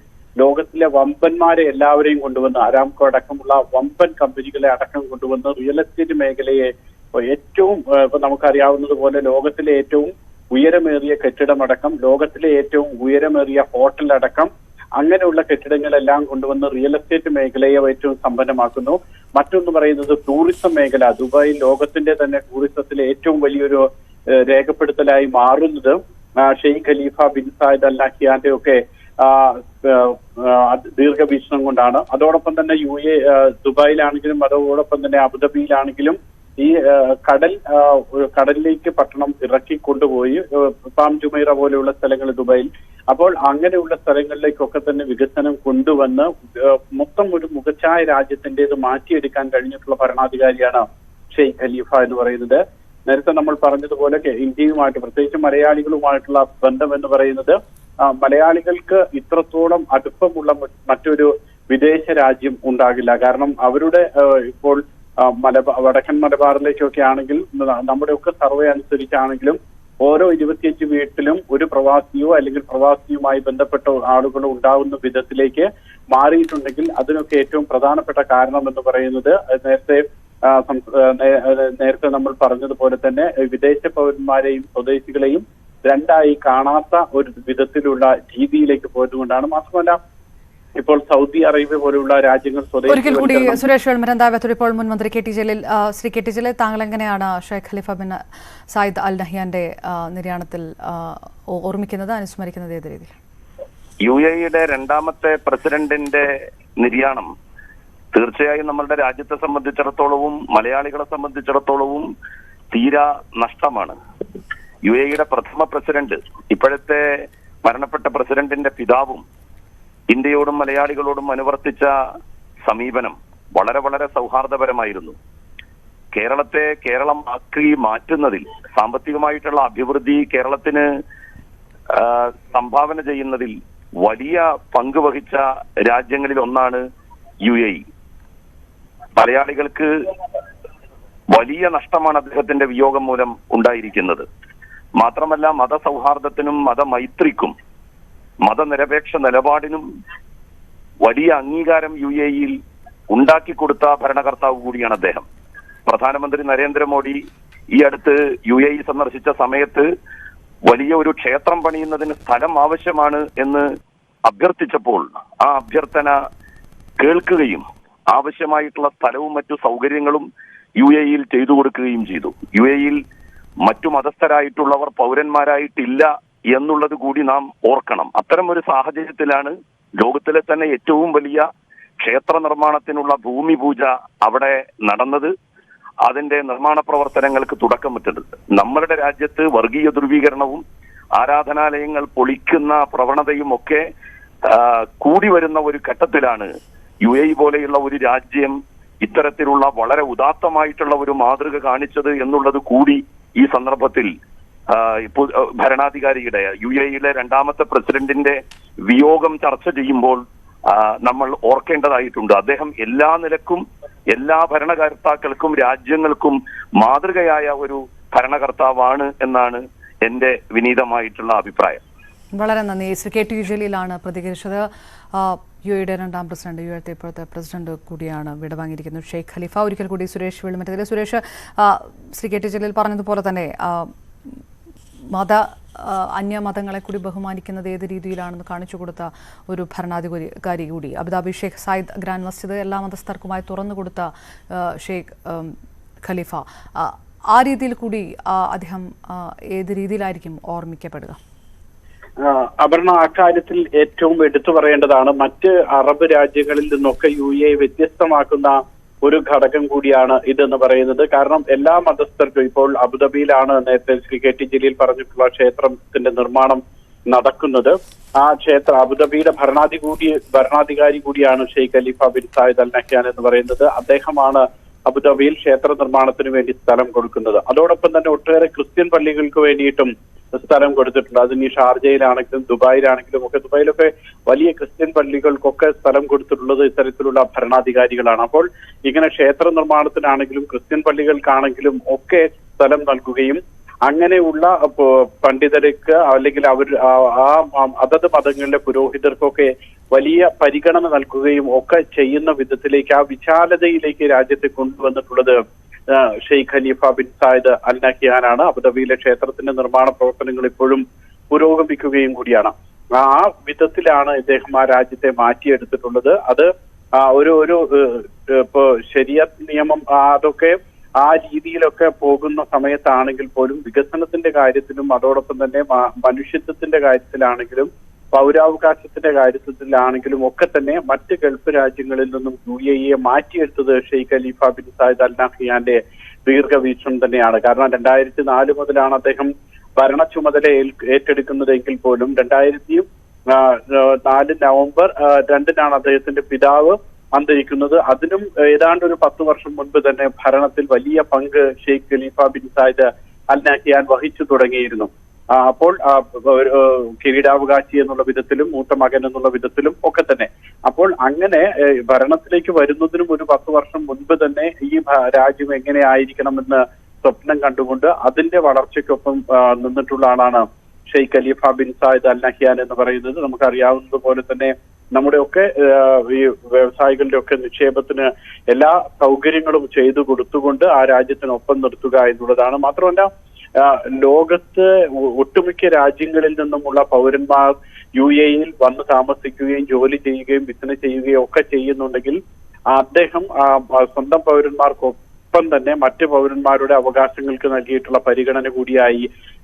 ലോകത്തിലെ വമ്പന്മാരെ എല്ലാവരെയും കൊണ്ടുവന്ന്, അരാംകോ അടക്കമുള്ള വമ്പൻ കമ്പനികളെ അടക്കം കൊണ്ടുവന്ന് റിയൽ എസ്റ്റേറ്റ് മേഖലയെ ഏറ്റവും, ഇപ്പൊ നമുക്കറിയാവുന്നതുപോലെ ലോകത്തിലെ ഏറ്റവും ഉയരമേറിയ കെട്ടിടമടക്കം, ലോകത്തിലെ ഏറ്റവും ഉയരമേറിയ ഹോട്ടലടക്കം അങ്ങനെയുള്ള കെട്ടിടങ്ങളെല്ലാം കൊണ്ടുവന്ന് റിയൽ എസ്റ്റേറ്റ് മേഖലയെ ഏറ്റവും സമ്പന്നമാക്കുന്നു. മറ്റൊന്ന് പറയുന്നത് ടൂറിസം മേഖല. ദുബായ് ലോകത്തിന്റെ തന്നെ ടൂറിസത്തിലെ ഏറ്റവും വലിയൊരു രേഖപ്പെടുത്തലായി മാറുന്നത് Sheikh Khalifa bin Sayyid Al നഹ്യാന്റെ ഒക്കെ ദീർഘവീക്ഷണം കൊണ്ടാണ്. അതോടൊപ്പം തന്നെ ദുബായിലാണെങ്കിലും അതോടൊപ്പം തന്നെ അബുദാബിയിലാണെങ്കിലും ഈ കടലിലേക്ക് പട്ടണം ഇറക്കി കൊണ്ടുപോയി, പാം ജുമൈറ പോലെയുള്ള സ്ഥലങ്ങൾ ദുബായിൽ. അപ്പോൾ അങ്ങനെയുള്ള സ്ഥലങ്ങളിലേക്കൊക്കെ തന്നെ വികസനം കൊണ്ടുവന്ന് മൊത്തം ഒരു മുഖച്ഛായ രാജ്യത്തിൻ്റെത് മാറ്റിയെടുക്കാൻ കഴിഞ്ഞിട്ടുള്ള ഭരണാധികാരിയാണ് ഷെയ്ഖ് ഖലീഫ എന്ന് പറയുന്നത്. നേരത്തെ നമ്മൾ പറഞ്ഞതുപോലെ ഇന്ത്യയുമായിട്ട്, പ്രത്യേകിച്ച് മലയാളികളുമായിട്ടുള്ള ബന്ധം എന്ന് പറയുന്നത്, മലയാളികൾക്ക് ഇത്രത്തോളം അടുപ്പമുള്ള മറ്റൊരു വിദേശ രാജ്യം ഉണ്ടാകില്ല. കാരണം അവരുടെ ഇപ്പോൾ വടക്കൻ മലബാറിലേക്കൊക്കെ ആണെങ്കിൽ നമ്മുടെയൊക്കെ സർവേ അനുസരിച്ചാണെങ്കിലും ഓരോ 25 വീട്ടിലും ഒരു പ്രവാസിയോ അല്ലെങ്കിൽ പ്രവാസിയുമായി ബന്ധപ്പെട്ട ആളുകളോ ഉണ്ടാകുന്ന വിധത്തിലേക്ക് മാറിയിട്ടുണ്ടെങ്കിൽ അതിനൊക്കെ ഏറ്റവും പ്രധാനപ്പെട്ട കാരണം എന്ന് പറയുന്നത് നേരത്തെ നമ്മൾ പറഞ്ഞതുപോലെ തന്നെ വിദേശ പൗരന്മാരെയും സ്വദേശികളെയും രണ്ടായി കാണാത്ത ഒരു വിധത്തിലുള്ള രീതിയിലേക്ക് പോയതുകൊണ്ടാണ്. മാത്രമല്ല ഇപ്പോൾ സൗദി അറേബ്യ പോലുള്ള രാജ്യങ്ങൾ ഒരിക്കൽ കൂടി സുരേഷ് വെള്ളിമറ്റം, ഇപ്പോൾ മുൻ മന്ത്രി K T Jaleel. Shri K T Jaleel, താങ്കൾ എങ്ങനെയാണ് Sheikh Khalifa bin Sayyid Al നഹ്യാന്റെ നിര്യാണത്തിൽ ഓർമ്മിക്കുന്നത്, അനുസ്മരിക്കുന്നത് ഏത് രീതിയിൽ? UAE-യുടെ രണ്ടാമത്തെ പ്രസിഡന്റിന്റെ നിര്യാണം തീർച്ചയായും നമ്മളുടെ രാജ്യത്തെ സംബന്ധിച്ചിടത്തോളവും മലയാളികളെ സംബന്ധിച്ചിടത്തോളവും തീരാ നഷ്ടമാണ്. UAE-യുടെ പ്രഥമ പ്രസിഡന്റ്, ഇപ്പോഴത്തെ മരണപ്പെട്ട പ്രസിഡന്റിന്റെ പിതാവും ഇന്ത്യയോടും മലയാളികളോടും അനുവർത്തിച്ച സമീപനം വളരെ വളരെ സൗഹാർദ്ദപരമായിരുന്നു. കേരളത്തെ കേരളമാക്കി മാറ്റുന്നതിൽ, സാമ്പത്തികമായിട്ടുള്ള അഭിവൃദ്ധി കേരളത്തിന് സംഭാവന ചെയ്യുന്നതിൽ വലിയ പങ്ക് വഹിച്ച രാജ്യങ്ങളിൽ ഒന്നാണ് UAE. മലയാളികൾക്ക് വലിയ നഷ്ടമാണ് അദ്ദേഹത്തിന്റെ വിയോഗം മൂലം ഉണ്ടായിരിക്കുന്നത്. മാത്രമല്ല, മതസൗഹാർദ്ദത്തിനും മതമൈത്രിക്കും മതനിരപേക്ഷ നിലപാടിനും വലിയ അംഗീകാരം UAE-യിൽ ഉണ്ടാക്കിക്കൊടുത്ത ഭരണകർത്താവ് കൂടിയാണ് അദ്ദേഹം. പ്രധാനമന്ത്രി നരേന്ദ്രമോദി ഈ അടുത്ത് UAE സന്ദർശിച്ച സമയത്ത് വലിയ ഒരു ക്ഷേത്രം പണിയുന്നതിന് സ്ഥലം ആവശ്യമാണ് എന്ന് അഭ്യർത്ഥിച്ചപ്പോൾ ആ അഭ്യർത്ഥന കേൾക്കുകയും ആവശ്യമായിട്ടുള്ള സ്ഥലവും മറ്റു സൗകര്യങ്ങളും UAE-യിൽ ചെയ്തു കൊടുക്കുകയും ചെയ്തു. UAE-യിൽ മറ്റു മതസ്ഥരായിട്ടുള്ളവർ പൗരന്മാരായിട്ടില്ല എന്നുള്ളത് കൂടി നാം ഓർക്കണം. അത്തരം ഒരു സാഹചര്യത്തിലാണ് ലോകത്തിലെ തന്നെ ഏറ്റവും വലിയ ക്ഷേത്ര നിർമ്മാണത്തിനുള്ള ഭൂമി പൂജ അവിടെ നടന്നത്. അതിന്റെ നിർമ്മാണ പ്രവർത്തനങ്ങൾക്ക് തുടക്കമിട്ടത്. നമ്മളുടെ രാജ്യത്ത് വർഗീയ ധ്രുവീകരണവും ആരാധനാലയങ്ങൾ പൊളിക്കുന്ന പ്രവണതയും ഒക്കെ കൂടി വരുന്ന ഒരു ഘട്ടത്തിലാണ് UAE പോലെയുള്ള ഒരു രാജ്യം ഇത്തരത്തിലുള്ള വളരെ ഉദാത്തമായിട്ടുള്ള ഒരു മാതൃക കാണിച്ചത് എന്നുള്ളത് കൂടി ഈ സന്ദർഭത്തിൽ ഭരണാധികാരിയുടെ UAE-യിലെ രണ്ടാമത്തെ പ്രസിഡന്റിന്റെ വിയോഗം ചർച്ച ചെയ്യുമ്പോൾ നമ്മൾ ഓർക്കേണ്ടതായിട്ടുണ്ട്. അദ്ദേഹം എല്ലാ നിലക്കും എല്ലാ ഭരണകർത്താക്കൾക്കും രാജ്യങ്ങൾക്കും മാതൃകയായ ഒരു ഭരണകർത്താവാണ് എന്നാണ് എന്റെ വിനീതമായിട്ടുള്ള അഭിപ്രായം. വളരെ നന്ദി. ശ്രീ KT ജലീലാണ് പ്രതികരിച്ചത്. UAE-യുടെ രണ്ടാം പ്രസിഡന്റ്, UAE-യുടെ ഇപ്പോഴത്തെ പ്രസിഡന്റ് കൂടിയാണ് വിടവാങ്ങിയിരിക്കുന്നത് ഷെയ്ഖ് ഖലീഫ. ഒരിക്കൽ കൂടി സുരേഷ് വെള്ളിമറ്റത്തിൽ. സുരേഷ്, ശ്രീ KT ജലീൽ പറഞ്ഞതുപോലെ തന്നെ അന്യമതങ്ങളെ കൂടി ബഹുമാനിക്കുന്നത് ഏത് രീതിയിലാണെന്ന് കാണിച്ചു കൊടുത്ത ഒരു ഭരണാധികാരി കൂടി. അബുദാബി ഷെയ്ഖ് സായിദ് ഗ്രാൻഡ് മസ്ജിദ് എല്ലാ മതസ്ഥർക്കുമായി തുറന്നു കൊടുത്ത ഷെയ്ഖ് ഖലീഫ, ആ രീതിയിൽ കൂടി അദ്ദേഹം ഏത് രീതിയിലായിരിക്കും ഓർമ്മിക്കപ്പെടുക? അപർണ, അക്കാര്യത്തിൽ ഏറ്റവും എടുത്തു പറയേണ്ടതാണ് മറ്റ് അറബ് രാജ്യങ്ങളിൽ നിന്നൊക്കെ UAE വ്യത്യസ്തമാക്കുന്ന ഒരു ഘടകം കൂടിയാണ് ഇതെന്ന് പറയുന്നത്. കാരണം എല്ലാ മതസ്ഥർക്കും ഇപ്പോൾ അബുദാബിയിലാണ് നേരത്തെ ശ്രീ KT ജലീൽ പറഞ്ഞിട്ടുള്ള ക്ഷേത്രത്തിന്റെ നിർമ്മാണം നടക്കുന്നത്. ആ ക്ഷേത്ര അബുദാബിയുടെ ഭരണാധികാരി കൂടിയാണ് Sheikh Khalifa bin Zayed Al Nahyan എന്ന് പറയുന്നത്. അദ്ദേഹമാണ് അബുദാബിയിൽ ക്ഷേത്ര നിർമ്മാണത്തിന് വേണ്ടി സ്ഥലം കൊടുക്കുന്നത്. അതോടൊപ്പം തന്നെ ഒട്ടേറെ ക്രിസ്ത്യൻ പള്ളികൾക്ക് വേണ്ടിയിട്ടും സ്ഥലം കൊടുത്തിട്ടുണ്ട്. അതിന് ഈ ഷാർജയിലാണെങ്കിലും ദുബായിലാണെങ്കിലും ഒക്കെ, ദുബായിലൊക്കെ വലിയ ക്രിസ്ത്യൻ പള്ളികൾക്കൊക്കെ സ്ഥലം കൊടുത്തിട്ടുള്ളത് ഇത്തരത്തിലുള്ള ഭരണാധികാരികളാണ്. അപ്പോൾ ഇങ്ങനെ ക്ഷേത്ര നിർമ്മാണത്തിനാണെങ്കിലും ക്രിസ്ത്യൻ പള്ളികൾക്കാണെങ്കിലും ഒക്കെ സ്ഥലം നൽകുകയും അങ്ങനെയുള്ള പണ്ഡിതർക്ക് അല്ലെങ്കിൽ അതത് മതങ്ങളിലെ പുരോഹിതർക്കൊക്കെ വലിയ പരിഗണന നൽകുകയും ഒക്കെ ചെയ്യുന്ന വിധത്തിലേക്ക്, ആ വിശാലതയിലേക്ക് രാജ്യത്തെ കൊണ്ടുവന്നിട്ടുള്ളത് Sheikh Khalifa bin Zayed Al നഹ്യാനാണ്. അബുദാബിയിലെ ക്ഷേത്രത്തിന്റെ നിർമ്മാണ പ്രവർത്തനങ്ങൾ ഇപ്പോഴും പുരോഗമിക്കുകയും കൂടിയാണ്. ആ വിധത്തിലാണ് ഇദ്ദേഹം ആ രാജ്യത്തെ മാറ്റിയെടുത്തിട്ടുള്ളത്. അത് ഒരു ഇപ്പോ ശരിയത്ത് നിയമം അതൊക്കെ ആ രീതിയിലൊക്കെ പോകുന്ന സമയത്താണെങ്കിൽ പോലും വികസനത്തിന്റെ കാര്യത്തിലും അതോടൊപ്പം തന്നെ മനുഷ്യത്വത്തിന്റെ കാര്യത്തിലാണെങ്കിലും പൗരാവകാശത്തിന്റെ കാര്യത്തിലാണെങ്കിലും ഒക്കെ തന്നെ മറ്റ് ഗൾഫ് രാജ്യങ്ങളിൽ നിന്നും UAE-യെ മാറ്റിയെടുത്തത് Sheikh Khalifa bin Zayed Al നഹ്യാന്റെ ദീർഘവീക്ഷണം തന്നെയാണ്. കാരണം 2004 മുതലാണ് അദ്ദേഹം ഭരണ ചുമതല ഏറ്റെടുക്കുന്നതെങ്കിൽ പോലും 2004 നവംബർ 2-നാണ് അദ്ദേഹത്തിന്റെ പിതാവ് അന്തരിക്കുന്നത്. അതിനും ഏതാണ്ട് ഒരു 10 വർഷം മുൻപ് തന്നെ ഭരണത്തിൽ വലിയ പങ്ക് Sheikh Khalifa bin Zayed Al Nahyan വഹിച്ചു തുടങ്ങിയിരുന്നു. അപ്പോൾ കിരീടാവകാശി എന്നുള്ള വിധത്തിലും മൂത്ത മകൻ എന്നുള്ള വിധത്തിലും ഒക്കെ തന്നെ. അപ്പോൾ അങ്ങനെ ഭരണത്തിലേക്ക് വരുന്നതിനും ഒരു 10 വർഷം മുൻപ് തന്നെ ഈ രാജ്യം എങ്ങനെ ആയിരിക്കണമെന്ന് സ്വപ്നം കണ്ടുകൊണ്ട് അതിന്റെ വളർച്ചയ്ക്കൊപ്പം നിന്നിട്ടുള്ള ആളാണ് Sheikh Khalifa bin Zayed Al Nahyan എന്ന് പറയുന്നത്. നമുക്കറിയാവുന്നതുപോലെ തന്നെ നമ്മുടെയൊക്കെ ഈ വ്യവസായികളുടെ ഒക്കെ നിക്ഷേപത്തിന് എല്ലാ സൗകര്യങ്ങളും ചെയ്തു കൊടുത്തുകൊണ്ട് ആ രാജ്യത്തിനൊപ്പം നിർത്തുക എന്നുള്ളതാണ്. മാത്രമല്ല, ലോകത്ത് ഒട്ടുമിക്ക രാജ്യങ്ങളിൽ നിന്നുമുള്ള പൗരന്മാർ UAE-യിൽ വന്ന് താമസിക്കുകയും ജോലി ചെയ്യുകയും ബിസിനസ് ചെയ്യുകയും ഒക്കെ ചെയ്യുന്നുണ്ടെങ്കിൽ അദ്ദേഹം സ്വന്തം പൗരന്മാർക്കൊപ്പം തന്നെ മറ്റ് പൗരന്മാരുടെ അവകാശങ്ങൾക്ക് നൽകിയിട്ടുള്ള പരിഗണന കൂടിയായി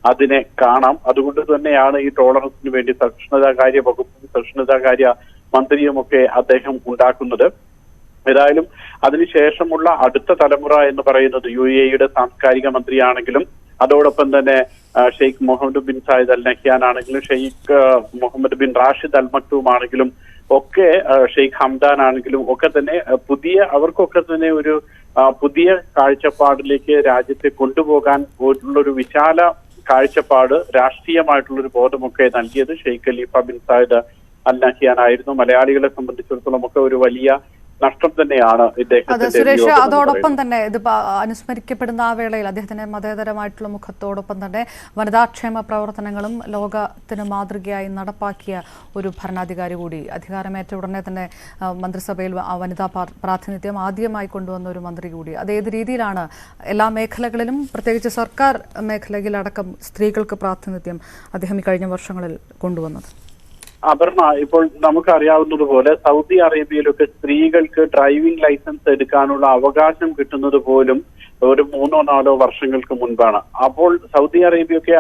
അതിനെ കാണാം. അതുകൊണ്ട് തന്നെയാണ് ഈ ടോളറൻസിന് വേണ്ടി സഹിഷ്ണുതാകാര്യ വകുപ്പും സഹിഷ്ണുതാകാര്യ മന്ത്രിയുമൊക്കെ അദ്ദേഹം ഉണ്ടാക്കുന്നത്. ഏതായാലും അതിനുശേഷമുള്ള അടുത്ത തലമുറ എന്ന് പറയുന്നത് UAE-യുടെ സാംസ്കാരിക മന്ത്രിയാണെങ്കിലും അതോടൊപ്പം തന്നെ Sheikh Mohammed bin Zayed Al Nahyan ആണെങ്കിലും Sheikh Mohammed bin Rashid Al Maktoum ആണെങ്കിലും ഒക്കെ ഷെയ്ഖ് ഹംദാൻ ആണെങ്കിലും ഒക്കെ തന്നെ അവർക്കൊക്കെ തന്നെ ഒരു പുതിയ കാഴ്ചപ്പാടിലേക്ക് രാജ്യത്തെ കൊണ്ടുപോകാൻ ഉള്ളൊരു വിശാല കാഴ്ചപ്പാട്, രാഷ്ട്രീയമായിട്ടുള്ളൊരു ബോധമൊക്കെ നൽകിയത് Sheikh Khalifa bin Zayed Al Nahyan ആയിരുന്നു. മലയാളികളെ സംബന്ധിച്ചിടത്തോളം ഒക്കെ ഒരു വലിയ നഷ്ടം തന്നെയാണ് ഇദ്ദേഹത്തിന്റെ. സുരേഷ്, അതോടൊപ്പം തന്നെ ഇത് അനുസ്മരിക്കപ്പെടുന്ന ആ വേളയിൽ അദ്ദേഹത്തിന്റെ മതേതരമായിട്ടുള്ള മുഖത്തോടൊപ്പം തന്നെ വനിതാക്ഷേമ പ്രവർത്തനങ്ങളും ലോകത്തിന് മാതൃകയായി നടപ്പാക്കിയ ഒരു ഭരണാധികാരി കൂടി. അധികാരമേറ്റ ഉടനെ തന്നെ മന്ത്രിസഭയിൽ വനിതാ പ്രാതിനിധ്യം ആദ്യമായി കൊണ്ടുവന്ന ഒരു മന്ത്രി കൂടി. അത് ഏത് രീതിയിലാണ് എല്ലാ മേഖലകളിലും, പ്രത്യേകിച്ച് സർക്കാർ മേഖലയിലടക്കം സ്ത്രീകൾക്ക് പ്രാതിനിധ്യം അദ്ദേഹം ഈ കഴിഞ്ഞ വർഷങ്ങളിൽ കൊണ്ടുവന്നത്? അപർണ, ഇപ്പോൾ നമുക്കറിയാവുന്നതുപോലെ സൗദി അറേബ്യയിലൊക്കെ സ്ത്രീകൾക്ക് ഡ്രൈവിംഗ് ലൈസൻസ് എടുക്കാനുള്ള അവകാശം കിട്ടുന്നത് പോലും ഒരു 3-4 വർഷങ്ങൾക്ക് മുൻപാണ്. അപ്പോൾ സൗദി അറേബ്യയൊക്കെ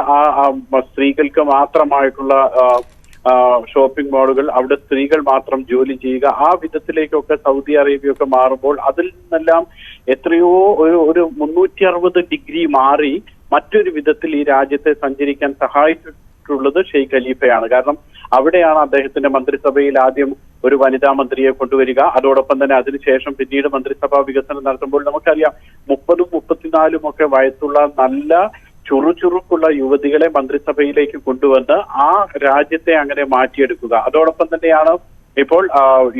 സ്ത്രീകൾക്ക് മാത്രമായിട്ടുള്ള ഷോപ്പിംഗ് മാളുകൾ, അവിടെ സ്ത്രീകൾ മാത്രം ജോലി ചെയ്യുക, ആ വിധത്തിലേക്കൊക്കെ സൗദി അറേബ്യയൊക്കെ മാറുമ്പോൾ അതിൽ നിന്നെല്ലാം എത്രയോ ഒരു 360 ഡിഗ്രി മാറി മറ്റൊരു വിധത്തിൽ ഈ രാജ്യത്തെ സഞ്ചരിക്കാൻ സഹായിച്ചിട്ടുള്ളത് ഷെയ്ഖ് ഖലീഫയാണ്. കാരണം അവിടെയാണ് അദ്ദേഹത്തിന്റെ മന്ത്രിസഭയിൽ ആദ്യം ഒരു വനിതാ മന്ത്രിയെ കൊണ്ടുവരിക. അതോടൊപ്പം തന്നെ അതിനുശേഷം പിന്നീട് മന്ത്രിസഭാ വികസനം നടത്തുമ്പോൾ നമുക്കറിയാം 30-ഉം 34-ഉം ഒക്കെ വയസ്സുള്ള നല്ല ചുറുചുറുക്കുള്ള യുവതികളെ മന്ത്രിസഭയിലേക്ക് കൊണ്ടുവന്ന് ആ രാജ്യത്തെ അങ്ങനെ മാറ്റിയെടുക്കുക. അതോടൊപ്പം തന്നെയാണ് ഇപ്പോൾ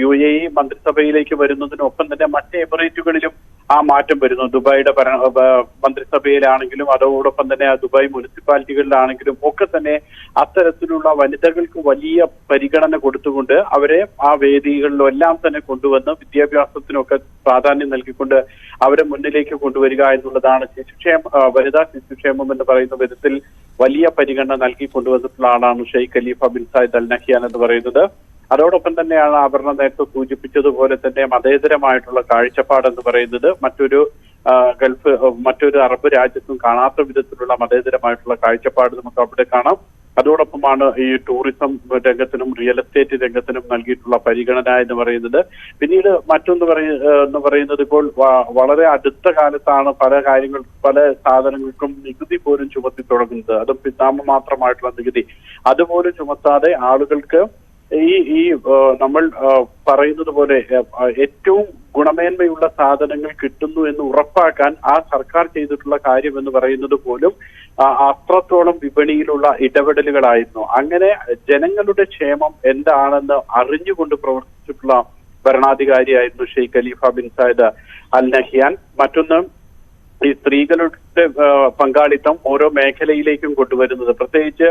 UAE മന്ത്രിസഭയിലേക്ക് വരുന്നതിനൊപ്പം തന്നെ മറ്റ് എമിറേറ്റുകളിലും ആ മാറ്റം വരുന്നു. ദുബായിയുടെ മന്ത്രിസഭയിലാണെങ്കിലും അതോടൊപ്പം തന്നെ ദുബായ് മുനിസിപ്പാലിറ്റികളിലാണെങ്കിലും ഒക്കെ തന്നെ അത്തരത്തിലുള്ള വനിതകൾക്ക് വലിയ പരിഗണന കൊടുത്തുകൊണ്ട് അവരെ ആ വേദികളിലും എല്ലാം തന്നെ കൊണ്ടുവന്ന് വിദ്യാഭ്യാസത്തിനൊക്കെ പ്രാധാന്യം നൽകിക്കൊണ്ട് അവരെ മുന്നിലേക്ക് കൊണ്ടുവരിക എന്നുള്ളതാണ് വനിതാ ശിശുക്ഷേമം എന്ന് പറയുന്ന വിധത്തിൽ വലിയ പരിഗണന നൽകി കൊണ്ടുവന്നിട്ടുള്ള ആളാണ് Sheikh Khalifa bin Zayed Al Nahyan എന്ന് പറയുന്നത്. അതോടൊപ്പം തന്നെയാണ് അപർണ നേരത്തെ സൂചിപ്പിച്ചതുപോലെ തന്നെ മതേതരമായിട്ടുള്ള കാഴ്ചപ്പാട് എന്ന് പറയുന്നത് മറ്റൊരു അറബ് രാജ്യത്തും കാണാത്ത വിധത്തിലുള്ള മതേതരമായിട്ടുള്ള കാഴ്ചപ്പാട് നമുക്ക് അവിടെ കാണാം. അതോടൊപ്പമാണ് ഈ ടൂറിസം രംഗത്തിനും റിയൽ എസ്റ്റേറ്റ് രംഗത്തിനും നൽകിയിട്ടുള്ള പരിഗണന എന്ന് പറയുന്നത്. പിന്നീട് മറ്റൊന്ന് പറയുന്നത് ഇപ്പോൾ വളരെ അടുത്ത കാലത്താണ് പല സാധനങ്ങൾക്കും നികുതി പോലും ചുമത്തി തുടങ്ങുന്നത്. അതും നാമമാത്രമായിട്ടുള്ള നികുതി അതുപോലും ചുമത്താതെ ആളുകൾക്ക് ഈ നമ്മൾ പറയുന്നത് പോലെ ഏറ്റവും ഗുണമേന്മയുള്ള സാധനങ്ങൾ കിട്ടുന്നു എന്ന് ഉറപ്പാക്കാൻ ആ സർക്കാർ ചെയ്തിട്ടുള്ള കാര്യം എന്ന് പറയുന്നത് പോലും അത്രത്തോളം വിപണിയിലുള്ള ഇടപെടലുകളായിരുന്നു. അങ്ങനെ ജനങ്ങളുടെ ക്ഷേമം എന്താണെന്ന് അറിഞ്ഞുകൊണ്ട് പ്രവർത്തിച്ചിട്ടുള്ള ഭരണാധികാരിയായിരുന്നു Sheikh Khalifa bin Zayed Al Nahyan. മറ്റൊന്ന്, ഈ സ്ത്രീകളുടെ പങ്കാളിത്തം ഓരോ മേഖലയിലേക്കും കൊണ്ടുവരുന്നത്, പ്രത്യേകിച്ച്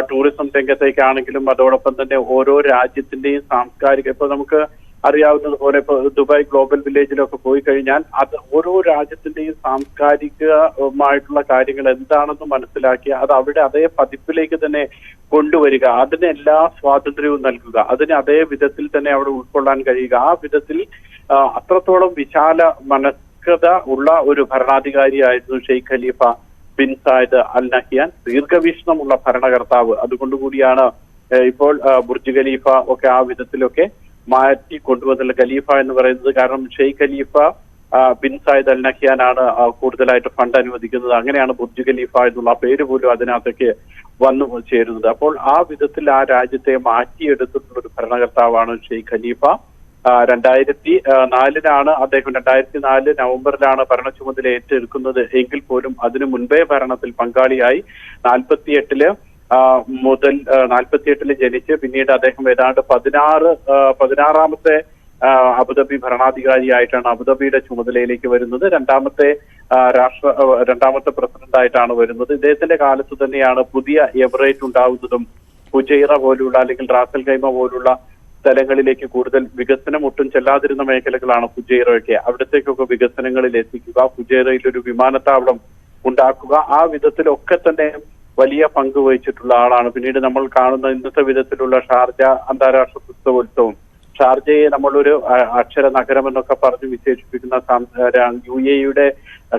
ടൂറിസം രംഗത്തേക്കാണെങ്കിലും അതോടൊപ്പം തന്നെ ഓരോ രാജ്യത്തിന്റെയും സാംസ്കാരിക, ഇപ്പൊ നമുക്ക് അറിയാവുന്നതുപോലെ ഇപ്പൊ ദുബായ് ഗ്ലോബൽ വില്ലേജിലൊക്കെ പോയി കഴിഞ്ഞാൽ അത് ഓരോ രാജ്യത്തിന്റെയും സാംസ്കാരികമായിട്ടുള്ള കാര്യങ്ങൾ എന്താണെന്ന് മനസ്സിലാക്കി അത് അവിടെ അതേ പതിപ്പിലേക്ക് തന്നെ കൊണ്ടുവരിക, അതിന് എല്ലാ സ്വാതന്ത്ര്യവും നൽകുക, അതിന് അതേ വിധത്തിൽ തന്നെ അവിടെ ഉൾക്കൊള്ളാൻ കഴിയുക. ആ വിധത്തിൽ അത്രത്തോളം വിശാല മനസ്കത ഉള്ള ഒരു ഭരണാധികാരിയായിരുന്നു Sheikh Khalifa bin Zayed Al Nahyan. ദീർഘവീക്ഷണമുള്ള ഭരണകർത്താവ്. അതുകൊണ്ടുകൂടിയാണ് ഇപ്പോൾ ബുർജ് ഖലീഫ ഒക്കെ ആ വിധത്തിലൊക്കെ മാറ്റി കൊണ്ടുവന്നുള്ള ഖലീഫ എന്ന് പറയുന്നത്. കാരണം Sheikh Khalifa bin Zayed Al നഹ്യാനാണ് കൂടുതലായിട്ട് ഫണ്ട് അനുവദിക്കുന്നത്. അങ്ങനെയാണ് ബുർജ് ഖലീഫ എന്നുള്ള പേര് പോലും അതിനകത്തേക്ക് വന്നു ചേരുന്നത്. അപ്പോൾ ആ വിധത്തിൽ ആ രാജ്യത്തെ മാറ്റിയെടുത്തിട്ടുള്ള ഒരു ഭരണകർത്താവാണ് ഷെയ്ഖ് ഖലീഫ. 2004 അദ്ദേഹം 2004 നവംബറിലാണ് ഭരണ ചുമതല ഏറ്റെടുക്കുന്നത് എങ്കിൽ പോലും അതിനു മുൻപേ ഭരണത്തിൽ പങ്കാളിയായി 48 ജനിച്ച് പിന്നീട് അദ്ദേഹം ഏതാണ്ട് 16ാമത്തെ അബുദാബി ഭരണാധികാരിയായിട്ടാണ് അബുദാബിയുടെ ചുമതലയിലേക്ക് വരുന്നത്. രണ്ടാമത്തെ പ്രസിഡന്റായിട്ടാണ് വരുന്നത്. ഇദ്ദേഹത്തിന്റെ കാലത്ത് തന്നെയാണ് പുതിയ എമിറേറ്റ് ഉണ്ടാവുന്നതും ഫുജൈറ പോലുള്ള അല്ലെങ്കിൽ റാസൽ ഖൈമ പോലുള്ള സ്ഥലങ്ങളിലേക്ക് കൂടുതൽ വികസനം ഒട്ടും ചെല്ലാതിരുന്ന മേഖലകളാണ് ഫുജൈറയൊക്കെ. അവിടത്തേക്കൊക്കെ വികസനങ്ങളിൽ എത്തിക്കുക, ഫുജൈറയിൽ ഒരു വിമാനത്താവളം ഉണ്ടാക്കുക, ആ വിധത്തിലൊക്കെ തന്നെ വലിയ പങ്ക് വഹിച്ചിട്ടുള്ള ആളാണ്. പിന്നീട് നമ്മൾ കാണുന്ന ഇന്നത്തെ വിധത്തിലുള്ള ഷാർജ അന്താരാഷ്ട്ര പുസ്തകോത്സവം, ഷാർജയെ നമ്മളൊരു അക്ഷര നഗരം എന്നൊക്കെ പറഞ്ഞ് വിശേഷിപ്പിക്കുന്ന UAE-യുടെ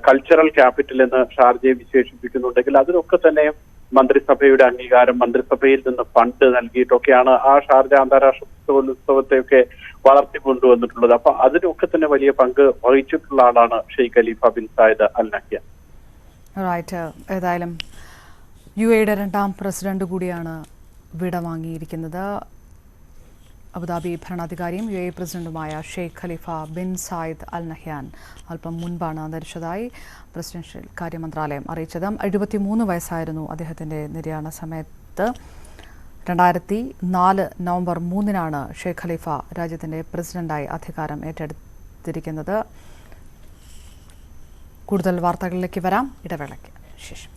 കൾച്ചറൽ ക്യാപിറ്റൽ എന്ന് ഷാർജയെ വിശേഷിപ്പിക്കുന്നുണ്ടെങ്കിൽ അതിലൊക്കെ തന്നെ മന്ത്രിസഭയുടെ അംഗീകാരം, മന്ത്രിസഭയിൽ നിന്ന് ഫണ്ട് നൽകിയിട്ടൊക്കെയാണ് ആ ഷാർജ അന്താരാഷ്ട്ര പുസ്തകോത്സവത്തെയൊക്കെ വളർത്തിക്കൊണ്ടുവന്നിട്ടുള്ളത്. അപ്പൊ അതിനൊക്കെ തന്നെ വലിയ പങ്ക് വഹിച്ചിട്ടുള്ള ആളാണ് Sheikh Khalifa bin Zayed Al Nahyan. ഏതായാലും UAE രണ്ടാം പ്രസിഡന്റ് കൂടിയാണ് വിടവാങ്ങിയിരിക്കുന്നത്. അബുദാബി ഭരണാധികാരിയും UAE പ്രസിഡന്റുമായ Sheikh Khalifa bin Zayed Al Nahyan അല്പം മുൻപാണ് അന്തരിച്ചതായി പ്രസിഡൻഷ്യൽ കാര്യ മന്ത്രാലയം അറിയിച്ചത്. 73 വയസ്സായിരുന്നു അദ്ദേഹത്തിൻ്റെ നിര്യാണ സമയത്ത്. 2004 നവംബർ 3-നാണ് ഷെയ്ഖ് ഖലീഫ രാജ്യത്തിൻ്റെ പ്രസിഡന്റായി അധികാരം ഏറ്റെടുത്തിരിക്കുന്നത്. കൂടുതൽ വാർത്തകളിലേക്ക് വരാം ഇടവേളയ്ക്ക് ശേഷം.